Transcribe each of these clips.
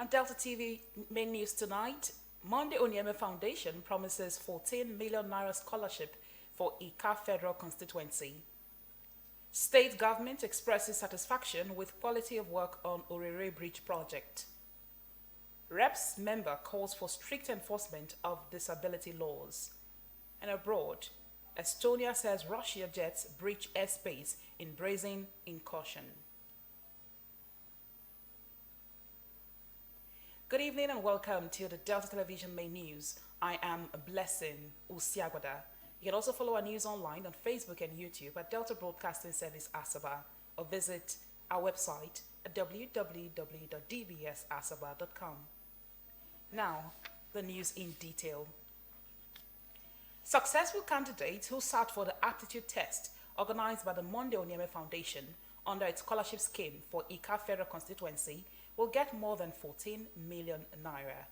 On Delta TV main news tonight, Monday Onyeme Foundation promises 14 million naira scholarship for Ika Federal Constituency. State government expresses satisfaction with quality of work on Orere Bridge project. Reps member calls for strict enforcement of disability laws. And abroad, Estonia says Russia jets breach airspace in brazen incursion. Good evening and welcome to the Delta Television main news. I am Blessing Usiagwada. You can also follow our news online on Facebook and YouTube at Delta Broadcasting Service Asaba or visit our website at www.dbsasaba.com. Now, the news in detail. Successful candidates who sat for the aptitude test organized by the Monday Onyeme Foundation under its scholarship scheme for Ika Federal Constituency will get more than 14 million naira.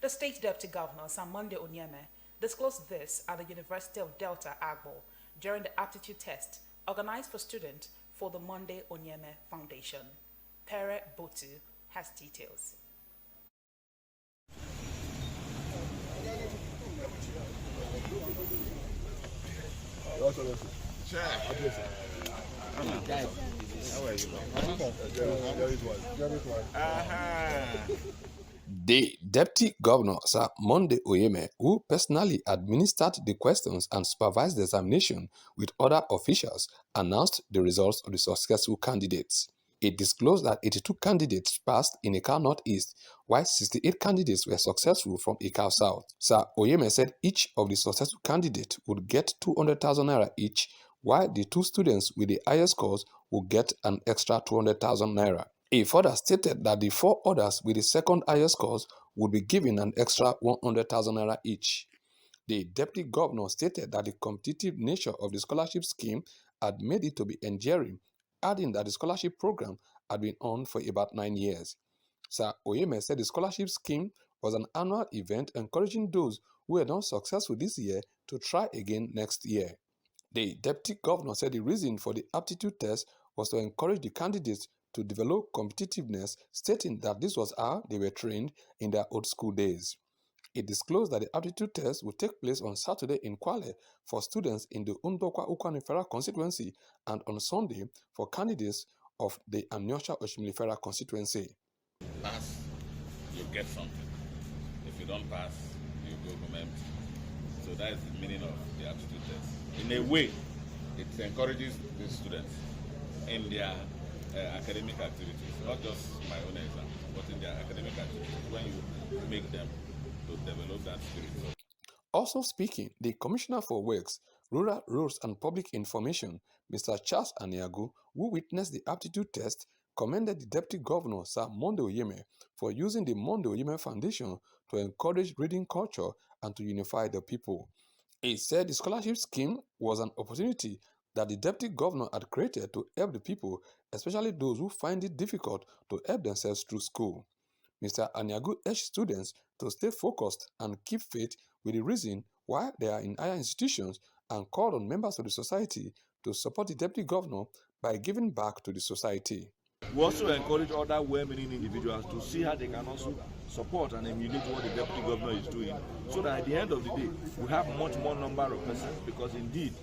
The state deputy governor, Monday Onyeme, disclosed this at the University of Delta Agbo during the aptitude test organized for students for the Monday Onyeme Foundation. Pere Botu has details. The Deputy Governor, Sir Monday Onyeme, who personally administered the questions and supervised the examination with other officials, announced the results of the successful candidates. It disclosed that 82 candidates passed in Ika Northeast, while 68 candidates were successful from Ika South. Sir Onyeme said each of the successful candidates would get 200,000 naira each, while the two students with the highest scores would get an extra 200,000 naira. He further stated that the four others with the second highest scores would be given an extra 100,000 naira each. The deputy governor stated that the competitive nature of the scholarship scheme had made it to be enduring, adding that the scholarship program had been on for about 9 years. Sir Onyeme said the scholarship scheme was an annual event encouraging those who were not successful this year to try again next year. The deputy governor said the reason for the aptitude test was to encourage the candidates to develop competitiveness, stating that this was how they were trained in their old school days. It disclosed that the aptitude test will take place on Saturday in Kwale for students in the Undokwa Ukwanifera constituency and on Sunday for candidates of the Anyosha Oshimilifera constituency. Pass, you get something. If you don't pass, you go home empty. So that is the meaning of the aptitude test. In a way, it encourages the students in their academic activities, not just my own exam, but in their academic activities, when you make them to develop that spirit. Also speaking, the Commissioner for Works, Rural Roads and Public Information, Mr. Charles Aniagu, who witnessed the aptitude test, commended the Deputy Governor, Sir Monday Onyeme, for using the Monday Onyeme Foundation to encourage reading culture and to unify the people. He said the scholarship scheme was an opportunity that the Deputy Governor had created to help the people, especially those who find it difficult to help themselves through school. Mr. Aniagu urged students to stay focused and keep faith with the reason why they are in higher institutions and called on members of the society to support the Deputy Governor by giving back to the society. We also encourage other well-meaning individuals to see how they can also support and emulate what the Deputy Governor is doing, so that at the end of the day, we have much more number of persons, because indeed,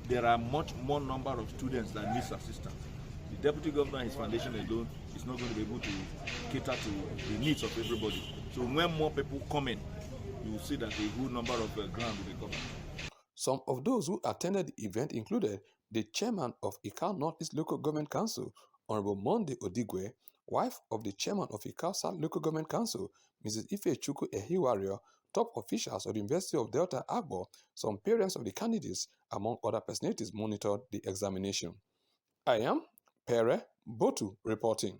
there are much more number of students that need assistance. The Deputy Governor and his foundation alone is not going to be able to cater to the needs of everybody. So when more people come in, you will see that a good number of ground will be covered. Some of those who attended the event included the chairman of Ika Northeast Local Government Council, Honorable Monday Odigwe, wife of the chairman of Ika South Local Government Council, Mrs. Ifechukwu Ehiwario, top officials of the University of Delta Agbo, some parents of the candidates, among other personalities, monitored the examination. I am Pere Botu reporting.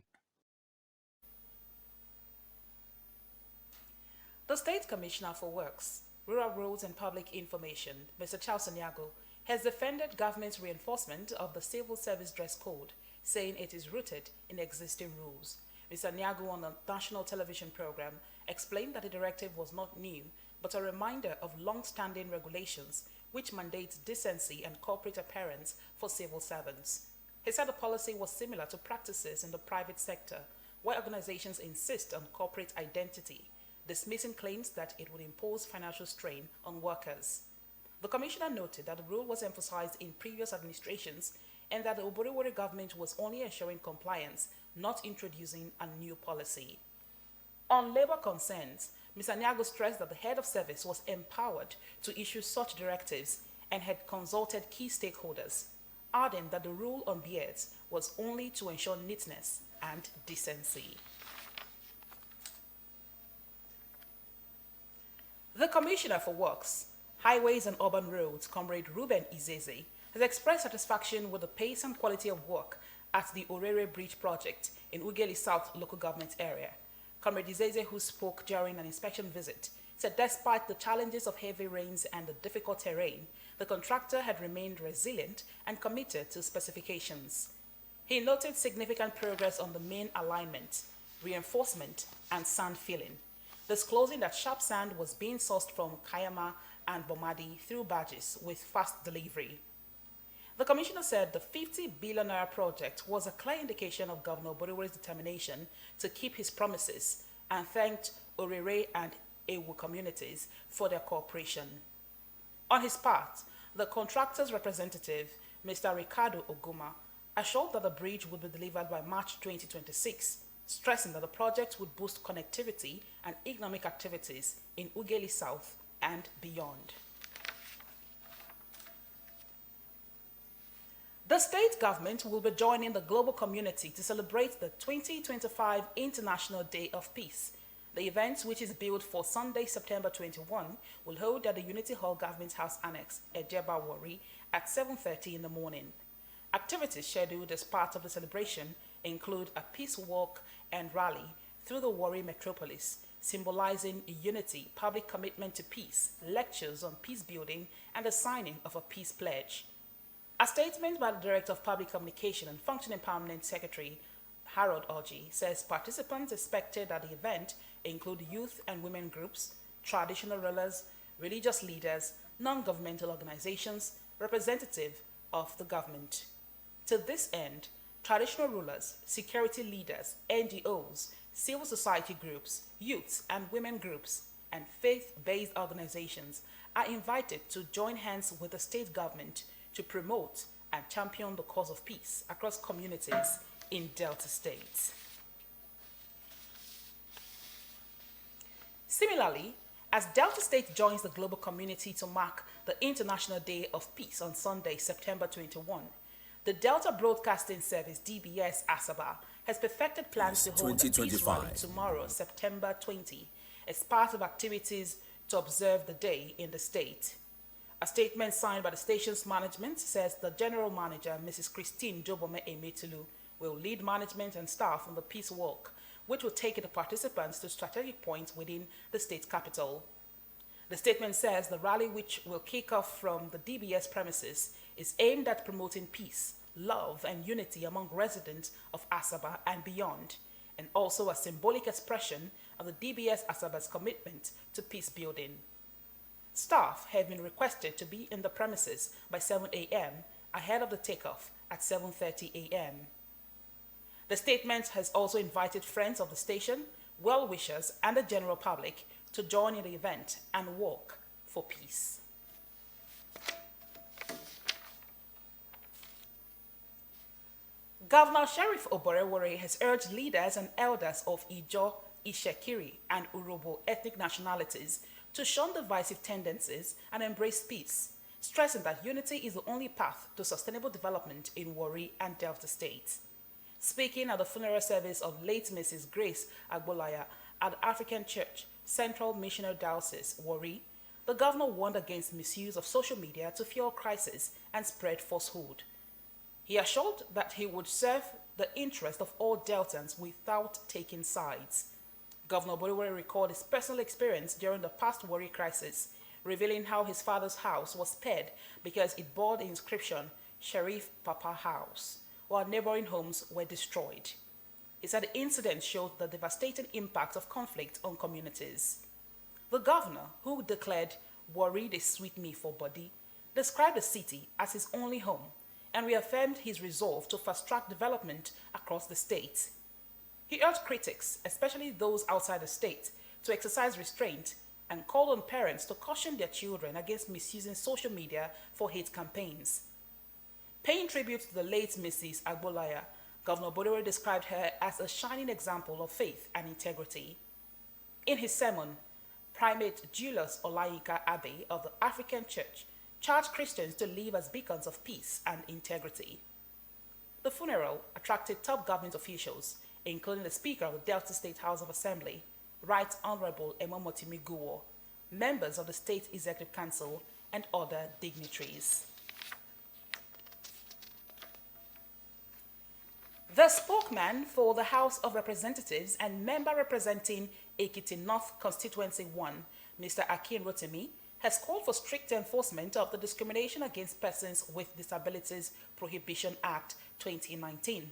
The State Commissioner for Works, Rural Roads and Public Information, Mr. Charles Aniago, has defended government's reinforcement of the civil service dress code, saying it is rooted in existing rules. Mr. Aniago, on a national television program, explained that the directive was not new, but a reminder of long-standing regulations which mandates decency and corporate appearance for civil servants. He said the policy was similar to practices in the private sector, while organizations insist on corporate identity, dismissing claims that it would impose financial strain on workers. The commissioner noted that the rule was emphasized in previous administrations and that the Oborevwori government was only ensuring compliance, not introducing a new policy. On labor concerns, Mr. Nyago stressed that the head of service was empowered to issue such directives and had consulted key stakeholders, adding that the rule on beards was only to ensure neatness and decency. The Commissioner for Works, Highways and Urban Roads, Comrade Ruben Izeze, has expressed satisfaction with the pace and quality of work at the Orere Bridge project in Ughelli South local government area. Comrade Izeze, who spoke during an inspection visit, said despite the challenges of heavy rains and the difficult terrain, the contractor had remained resilient and committed to specifications. He noted significant progress on the main alignment, reinforcement, and sand filling, disclosing that sharp sand was being sourced from Kayama and Bomadi through barges with fast delivery. The commissioner said the 50 billion naira project was a clear indication of Governor Oborevwori's determination to keep his promises and thanked Orere and Ewu communities for their cooperation. On his part, the contractor's representative, Mr. Ricardo Oguma, assured that the bridge would be delivered by March 2026, stressing that the project would boost connectivity and economic activities in Ughelli South and beyond. The state government will be joining the global community to celebrate the 2025 International Day of Peace. The event, which is billed for Sunday, September 21, will hold at the Unity Hall Government House Annex, Ejeba, Warri, at 7:30 in the morning. Activities scheduled as part of the celebration include a peace walk and rally through the Warri metropolis, symbolizing unity, public commitment to peace, lectures on peace building, and the signing of a peace pledge. A statement by the Director of Public Communication and Function Empowerment Secretary, Harold Orji, says participants expected at the event include youth and women groups, traditional rulers, religious leaders, non-governmental organizations, representative of the government. To this end, traditional rulers, security leaders, NGOs, civil society groups, youths and women groups, and faith-based organizations are invited to join hands with the state government to promote and champion the cause of peace across communities in Delta State. Similarly, as Delta State joins the global community to mark the International Day of Peace on Sunday, September 21, the Delta Broadcasting Service, DBS Asaba, has perfected plans to hold a peace rally tomorrow, September 20, as part of activities to observe the day in the state. A statement signed by the station's management says the general manager, Mrs. Christine Jobome Emetulu, will lead management and staff on the peace walk, which will take the participants to strategic points within the state capital. The statement says the rally, which will kick off from the DBS premises, is aimed at promoting peace, love, and unity among residents of Asaba and beyond, and also a symbolic expression of the DBS Asaba's commitment to peace building. Staff have been requested to be in the premises by 7 a.m. ahead of the takeoff at 7:30 a.m. The statement has also invited friends of the station, well-wishers, and the general public to join in the event and walk for peace. Governor Sheriff Oborevwori has urged leaders and elders of Ijo, Ishekiri, and Urobo ethnic nationalities to shun divisive tendencies and embrace peace, stressing that unity is the only path to sustainable development in Warri and Delta State. Speaking at the funeral service of late Mrs. Grace Agbolaya at the African Church, Central Missionary Diocese, Warri, the governor warned against misuse of social media to fuel crisis and spread falsehood. He assured that he would serve the interest of all Deltans without taking sides. Governor Oborevwori recalled his personal experience during the past Warri crisis, revealing how his father's house was spared because it bore the inscription Sheriff Papa House, while neighboring homes were destroyed. He said the incident showed the devastating impact of conflict on communities. The governor, who declared Warri the sweet me for body, described the city as his only home and reaffirmed his resolve to fast-track development across the state. He urged critics, especially those outside the state, to exercise restraint and called on parents to caution their children against misusing social media for hate campaigns. Paying tribute to the late Mrs. Agbolaya, Governor Bodore described her as a shining example of faith and integrity. In his sermon, Primate Julius Olayinka Abbey of the African Church charged Christians to live as beacons of peace and integrity. The funeral attracted top government officials, including the Speaker of the Delta State House of Assembly, Right Honorable Emomotimi Guwo, members of the State Executive Council, and other dignitaries. The spokesman for the House of Representatives and member representing Ekiti North Constituency 1, Mr. Akin Rotimi, has called for strict enforcement of the Discrimination Against Persons with Disabilities Prohibition Act 2019.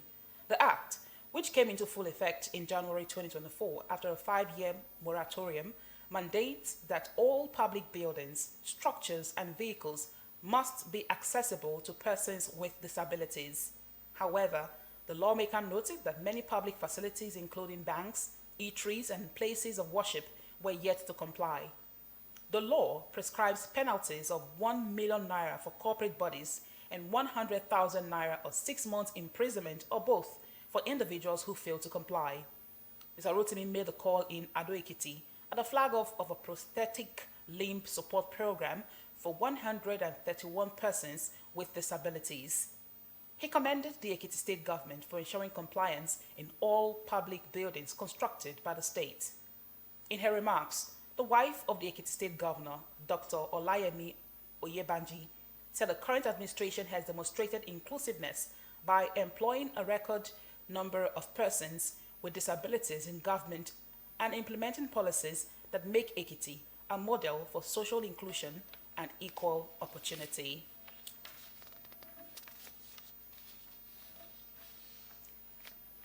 The act, which came into full effect in January 2024 after a 5-year moratorium, mandates that all public buildings, structures, and vehicles must be accessible to persons with disabilities. However, the lawmaker noted that many public facilities, including banks, eateries, and places of worship, were yet to comply. The law prescribes penalties of 1 million naira for corporate bodies and 100,000 naira or 6 months imprisonment or both for individuals who fail to comply. Mr. Rotimi made the call in Ado-Ekiti at the flag-off of a prosthetic limb support program for 131 persons with disabilities. He commended the Ekiti State government for ensuring compliance in all public buildings constructed by the state. In her remarks, the wife of the Ekiti State Governor, Dr. Olayemi Oyebanji, said the current administration has demonstrated inclusiveness by employing a record number of persons with disabilities in government and implementing policies that make Ekiti a model for social inclusion and equal opportunity.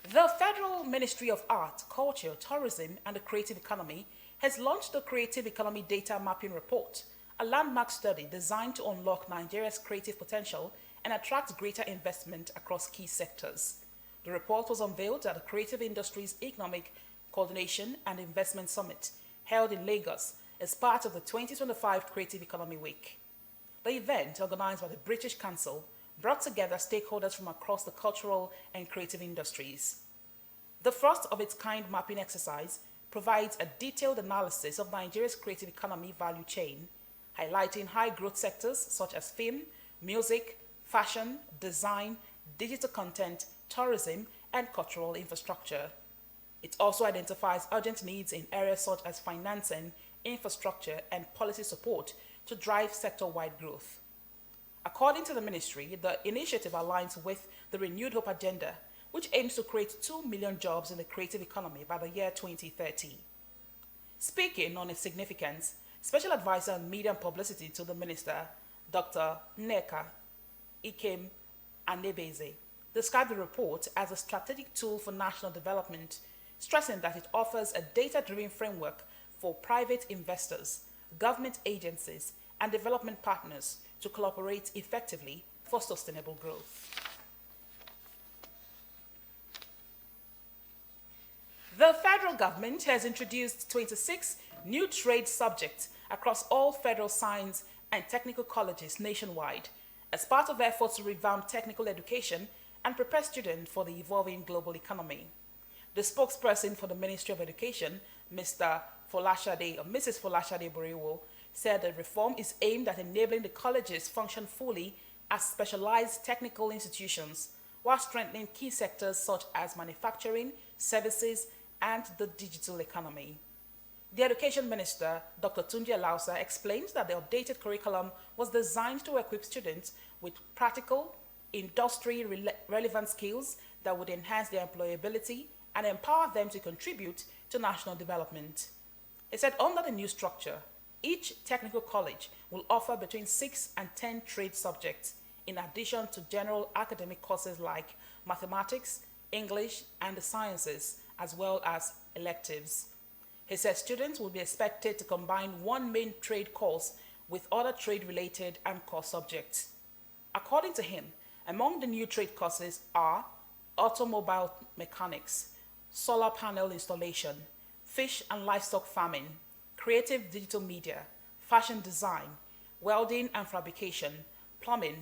The Federal Ministry of Art, Culture, Tourism and the Creative Economy has launched the Creative Economy Data Mapping Report, a landmark study designed to unlock Nigeria's creative potential and attract greater investment across key sectors. The report was unveiled at the Creative Industries Economic Coordination and Investment Summit, held in Lagos as part of the 2025 Creative Economy Week. The event, organized by the British Council, brought together stakeholders from across the cultural and creative industries. The first of its kind mapping exercise provides a detailed analysis of Nigeria's creative economy value chain, highlighting high growth sectors such as film, music, fashion, design, digital content, tourism, and cultural infrastructure. It also identifies urgent needs in areas such as financing, infrastructure, and policy support to drive sector-wide growth. According to the ministry, the initiative aligns with the Renewed Hope Agenda, which aims to create 2 million jobs in the creative economy by the year 2030. Speaking on its significance, Special Advisor on Media and Publicity to the Minister, Dr. Nneka Ikem Anebeze, described the report as a strategic tool for national development, stressing that it offers a data-driven framework for private investors, government agencies, and development partners to collaborate effectively for sustainable growth. The federal government has introduced 26 new trade subjects across all federal science and technical colleges nationwide as part of efforts to revamp technical education and prepare students for the evolving global economy. The spokesperson for the Ministry of Education, Mrs. Folashade Boriwo, said the reform is aimed at enabling the colleges function fully as specialized technical institutions while strengthening key sectors such as manufacturing, services, and the digital economy. The Education Minister, Dr. Tunji Alausa, explains that the updated curriculum was designed to equip students with practical, industry-relevant skills that would enhance their employability and empower them to contribute to national development. He said under the new structure, each technical college will offer between 6 and 10 trade subjects, in addition to general academic courses like mathematics, English, and the sciences, as well as electives. He said students will be expected to combine one main trade course with other trade-related and core subjects. According to him, among the new trade courses are automobile mechanics, solar panel installation, fish and livestock farming, creative digital media, fashion design, welding and fabrication, plumbing,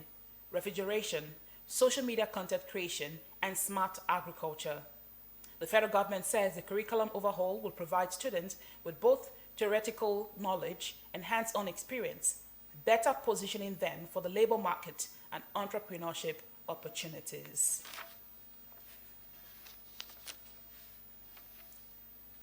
refrigeration, social media content creation, and smart agriculture. The federal government says the curriculum overhaul will provide students with both theoretical knowledge and hands-on experience, better positioning them for the labor market and entrepreneurship opportunities.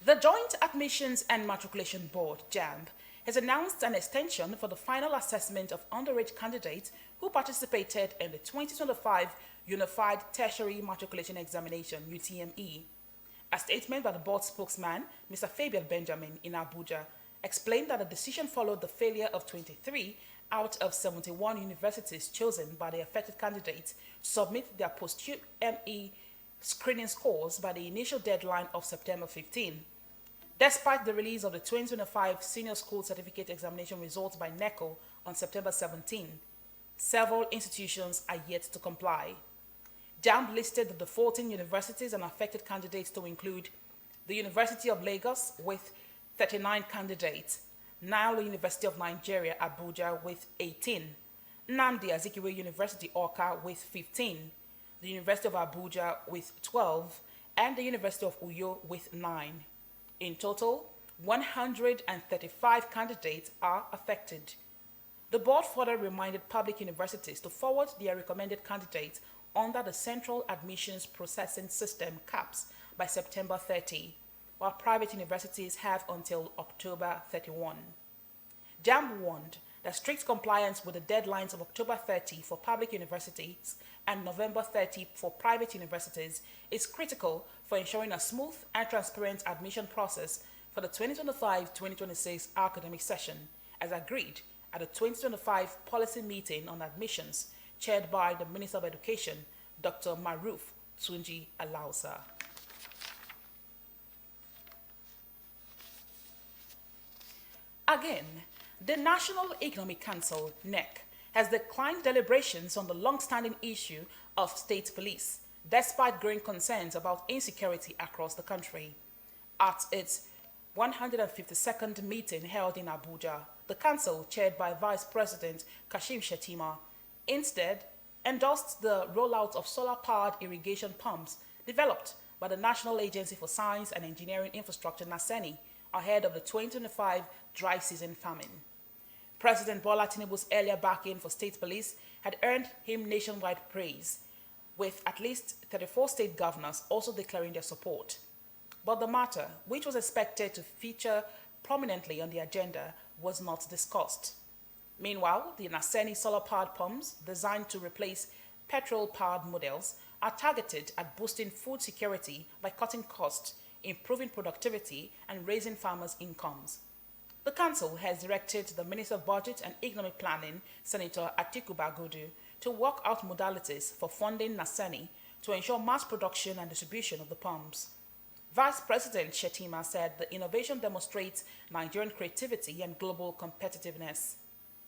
The Joint Admissions and Matriculation Board, JAMB, has announced an extension for the final assessment of underage candidates who participated in the 2025 Unified Tertiary Matriculation Examination, UTME. A statement by the board spokesman, Mr. Fabian Benjamin, in Abuja, explained that the decision followed the failure of 23 out of 71 universities chosen by the affected candidates to submit their post-UME screening scores by the initial deadline of September 15. Despite the release of the 2025 Senior School Certificate Examination results by NECO on September 17, several institutions are yet to comply. JAMB listed the defaulting universities and affected candidates to include the University of Lagos with 39 candidates, Nile University of Nigeria, Abuja with 18, Nnamdi Azikiwe University, Awka with 15, the University of Abuja with 12, and the University of Uyo with 9. In total, 135 candidates are affected. The board further reminded public universities to forward their recommended candidates under the Central Admissions Processing System (CAPS) by September 30, while private universities have until October 31. JAMB warned that strict compliance with the deadlines of October 30 for public universities and November 30 for private universities is critical for ensuring a smooth and transparent admission process for the 2025-2026 academic session, as agreed at the 2025 policy meeting on admissions chaired by the Minister of Education, Dr. Maruf Tunji Alausa. Again, the National Economic Council, NEC, has declined deliberations on the long-standing issue of state police, despite growing concerns about insecurity across the country. At its 152nd meeting held in Abuja, the council, chaired by Vice President Kashim Shettima, instead endorsed the rollout of solar-powered irrigation pumps developed by the National Agency for Science and Engineering Infrastructure, NASENI, ahead of the 2025 dry season famine. President Bola Tinubu's earlier backing for state police had earned him nationwide praise, with at least 34 state governors also declaring their support. But the matter, which was expected to feature prominently on the agenda, was not discussed. Meanwhile, the NASENI solar-powered pumps, designed to replace petrol-powered models, are targeted at boosting food security by cutting costs, improving productivity, and raising farmers' incomes. The Council has directed the Minister of Budget and Economic Planning, Senator Atiku Bagudu, to work out modalities for funding NASENI to ensure mass production and distribution of the pumps. Vice President Shettima said the innovation demonstrates Nigerian creativity and global competitiveness.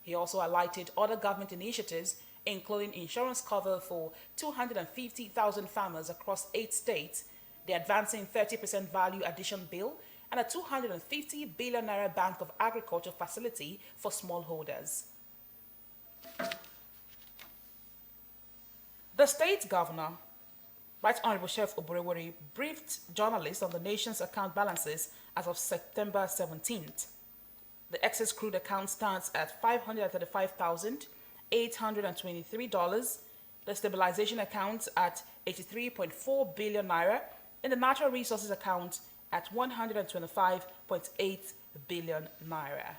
He also highlighted other government initiatives, including insurance cover for 250,000 farmers across 8 states, the Advancing 30% Value Addition Bill, and a 250 billion naira Bank of Agriculture facility for smallholders. The state governor, Right Honorable Sheriff Oborewori, briefed journalists on the nation's account balances as of September 17th. The excess crude account stands at $535,823, the stabilization account at 83.4 billion naira, and the natural resources account at 125.8 billion naira.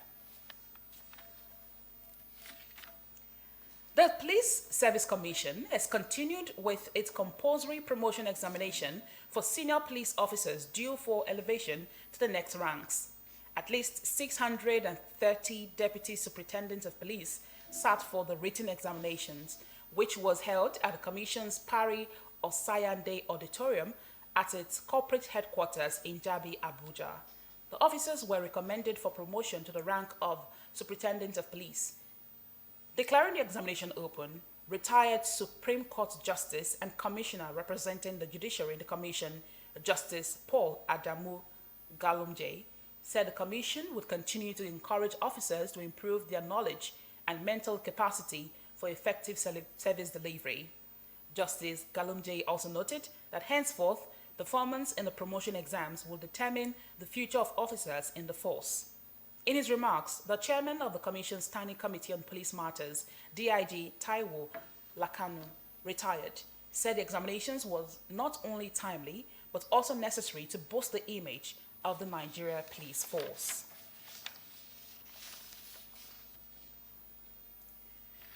The Police Service Commission has continued with its compulsory promotion examination for senior police officers due for elevation to the next ranks. At least 630 deputy superintendents of police sat for the written examinations, which was held at the Commission's Pari Osayande Auditorium at its corporate headquarters in Jabi, Abuja. The officers were recommended for promotion to the rank of Superintendent of Police. Declaring the examination open, retired Supreme Court Justice and Commissioner representing the judiciary in the Commission, Justice Paul Adamu Galumje said the commission would continue to encourage officers to improve their knowledge and mental capacity for effective service delivery. Justice Galumje also noted that henceforth, performance in the promotion exams will determine the future of officers in the force. In his remarks, the chairman of the Commission's Standing Committee on Police Matters, DIG Taiwo Lakanu, retired, said the examinations was not only timely but also necessary to boost the image of the Nigeria Police Force.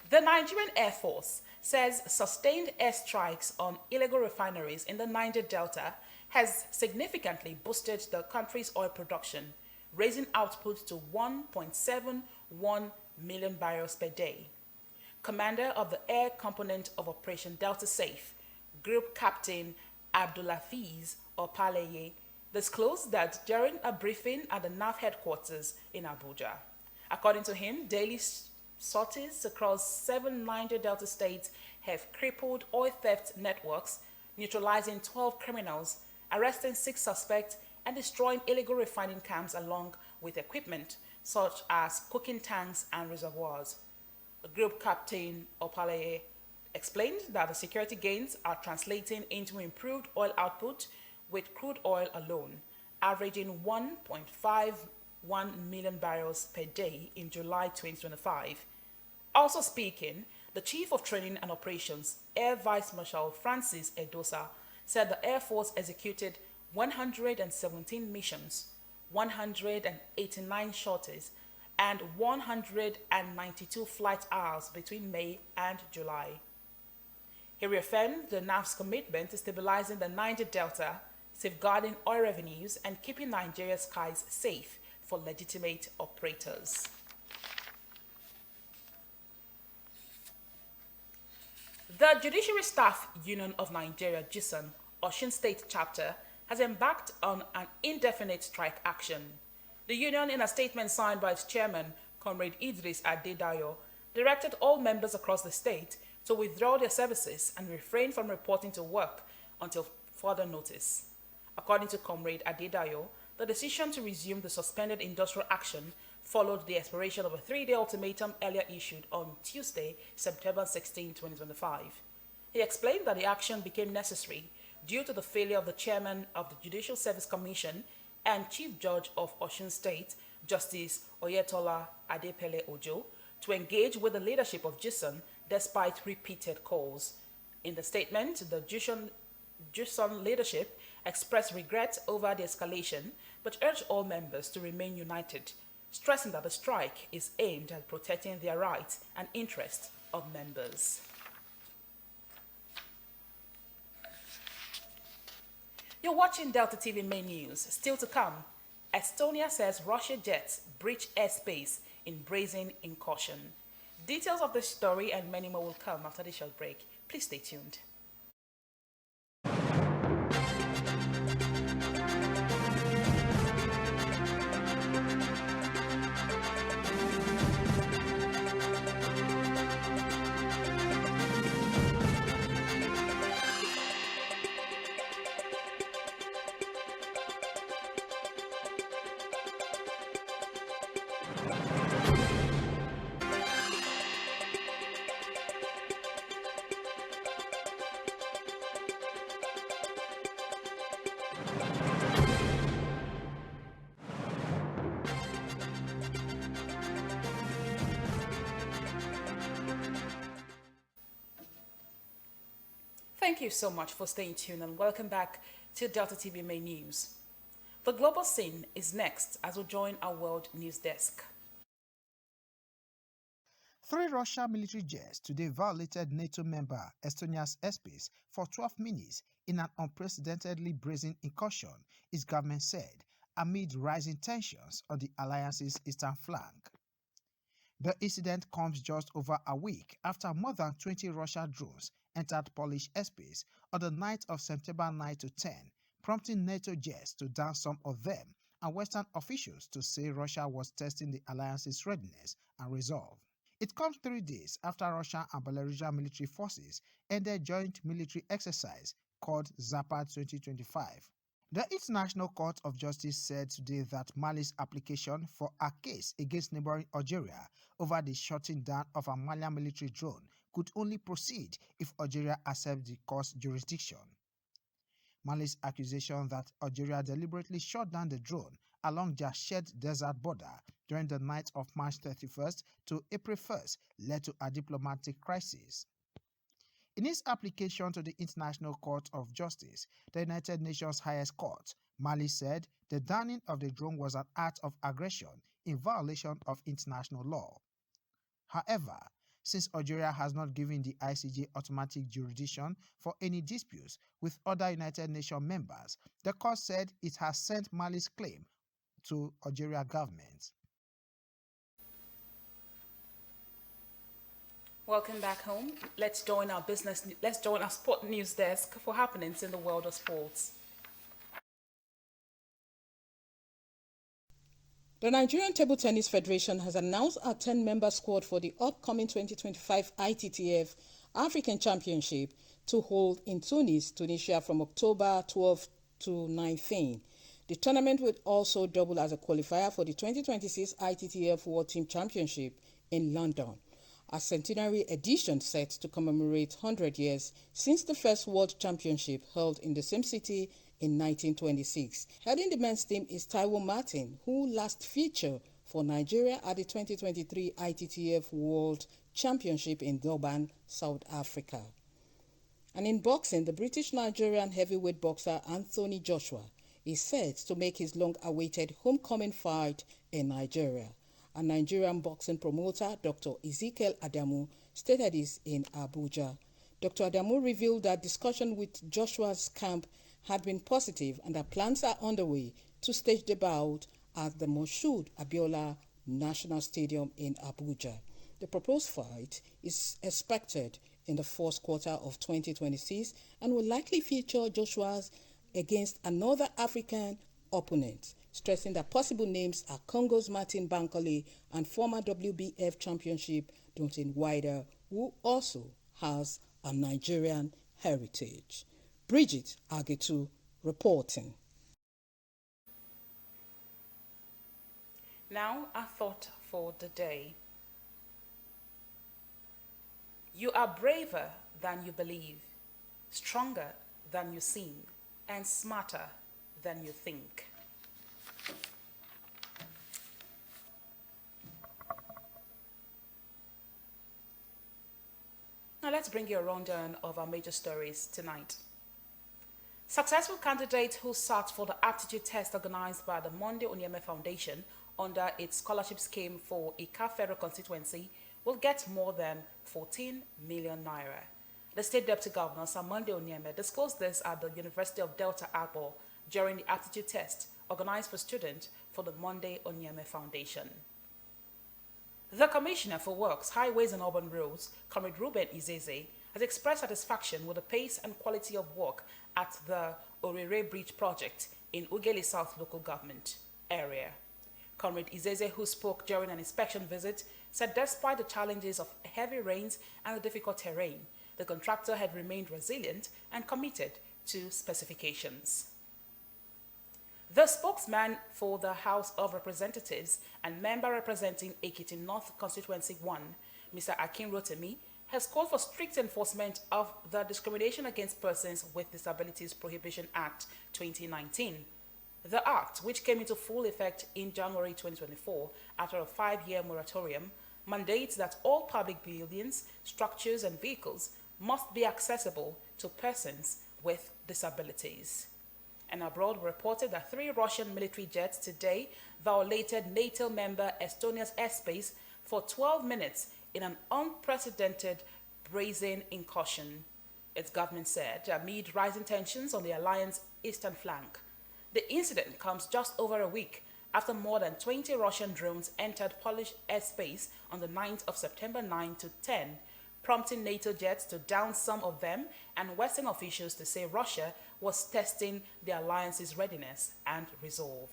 The Nigerian Air Force says sustained airstrikes on illegal refineries in the Niger Delta has significantly boosted the country's oil production, raising output to 1.71 million barrels per day. Commander of the Air Component of Operation Delta Safe, Group Captain Abdulafiz Opaleye, disclosed that during a briefing at the NAF headquarters in Abuja. According to him, daily sorties across 7 Niger Delta states have crippled oil theft networks, neutralizing 12 criminals, arresting 6 suspects, and destroying illegal refining camps along with equipment such as cooking tanks and reservoirs. The Group Captain Opaleye explained that the security gains are translating into improved oil output, with crude oil alone averaging 1.51 million barrels per day in July 2025. Also speaking, the Chief of Training and Operations, Air Vice Marshal Francis Edosa, said the Air Force executed 117 missions, 189 sorties, and 192 flight hours between May and July. He reaffirmed the NAF's commitment to stabilizing the Niger Delta, safeguarding oil revenues, and keeping Nigeria's skies safe for legitimate operators. The Judiciary Staff Union of Nigeria, JISON, Osun State Chapter, has embarked on an indefinite strike action. The union, in a statement signed by its chairman, Comrade Idris Adedayo, directed all members across the state to withdraw their services and refrain from reporting to work until further notice. According to Comrade Adedayo, the decision to resume the suspended industrial action followed the expiration of a 3-day ultimatum earlier issued on Tuesday, September 16, 2025. He explained that the action became necessary due to the failure of the chairman of the Judicial Service Commission and Chief Judge of Osun State, Justice Oyetola Adepele Ojo, to engage with the leadership of JISON despite repeated calls. In the statement, the JISON leadership expressed regret over the escalation but urged all members to remain united, stressing that the strike is aimed at protecting their rights and interests of members. You're watching Delta TV Main News. Still to come, Estonia says Russia jets breach airspace in brazen incursion. Details of this story and many more will come after this short break. Please stay tuned. Thank you so much for staying tuned and welcome back to Delta TV Main News. The global scene is next as we join our world news desk. 3 Russian military jets today violated NATO member Estonia's airspace for 12 minutes in an unprecedentedly brazen incursion, its government said, amid rising tensions on the alliance's eastern flank. The incident comes just over a week after more than 20 Russian drones entered Polish airspace on the night of September 9 to 10, prompting NATO jets to down some of them and Western officials to say Russia was testing the alliance's readiness and resolve. It comes 3 days after Russian and Belarusian military forces ended joint military exercise called Zapad 2025, The International Court of Justice said today that Mali's application for a case against neighboring Algeria over the shutting down of a Malian military drone could only proceed if Algeria accepts the court's jurisdiction. Mali's accusation that Algeria deliberately shot down the drone along their shared desert border during the night of March 31st to April 1st led to a diplomatic crisis. In its application to the International Court of Justice, the United Nations highest court, Mali said the downing of the drone was an act of aggression in violation of international law. However, since Algeria has not given the ICJ automatic jurisdiction for any disputes with other United Nations members, the court said it has sent Mali's claim to Algeria government. Welcome back home. Let's join our sport news desk for happenings in the world of sports. The Nigerian Table Tennis Federation has announced a 10-member squad for the upcoming 2025 ITTF African Championship to hold in Tunis, Tunisia from October 12 to 19. The tournament will also double as a qualifier for the 2026 ITTF World Team Championship in London, a centenary edition set to commemorate 100 years since the first World Championship held in the same city in 1926. Heading the men's team is Taiwo Martin, who last featured for Nigeria at the 2023 ITTF World Championship in Durban, South Africa. And in boxing, the British-Nigerian heavyweight boxer Anthony Joshua is set to make his long-awaited homecoming fight in Nigeria. A Nigerian boxing promoter, Dr. Ezekiel Adamu, stated this in Abuja. Dr. Adamu revealed that discussion with Joshua's camp had been positive and that plans are underway to stage the bout at the Moshood Abiola National Stadium in Abuja. The proposed fight is expected in the first quarter of 2026 and will likely feature Joshua's against another African opponent, stressing that possible names are Congo's Martin Bankole and former WBF championship Deontay Wilder, who also has a Nigerian heritage. Bridget Agetu reporting. Now, a thought for the day. You are braver than you believe, stronger than you seem, and smarter than you think. Now let's bring you a rundown of our major stories tonight. Successful candidates who sat for the aptitude test organized by the Monday Onyeme Foundation under its scholarship scheme for Ika Federal Constituency will get more than 14 million naira. The State Deputy Governor, Sir Monday Onyeme, disclosed this at the University of Delta Akbor during the aptitude test organized for students for the Monday Onyeme Foundation. The Commissioner for Works, Highways and Urban Roads, Comrade Ruben Izeze, has expressed satisfaction with the pace and quality of work at the Orire Bridge project in Ughelli South local government area. Comrade Izeze, who spoke during an inspection visit, said despite the challenges of heavy rains and the difficult terrain, the contractor had remained resilient and committed to specifications. The spokesman for the House of Representatives and member representing Ekiti North Constituency 1, Mr. Akin Rotimi, has called for strict enforcement of the Discrimination Against Persons with Disabilities Prohibition Act 2019. The act, which came into full effect in January 2024 after a 5-year moratorium, mandates that all public buildings, structures and vehicles must be accessible to persons with disabilities. And abroad reported that 3 Russian military jets today violated NATO member Estonia's airspace for 12 minutes in an unprecedented brazen incursion, its government said, amid rising tensions on the alliance's eastern flank. The incident comes just over a week after more than 20 Russian drones entered Polish airspace on the 9th of September 9 to 10, prompting NATO jets to down some of them and Western officials to say Russia was testing the alliance's readiness and resolve.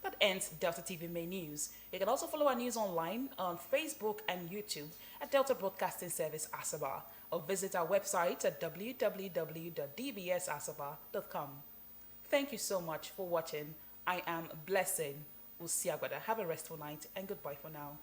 That ends Delta TV Main News. You can also follow our news online on Facebook and YouTube at Delta Broadcasting Service Asaba, or visit our website at www.dbsasaba.com. Thank you so much for watching. I am Blessing Usiagwada. Have a restful night and goodbye for now.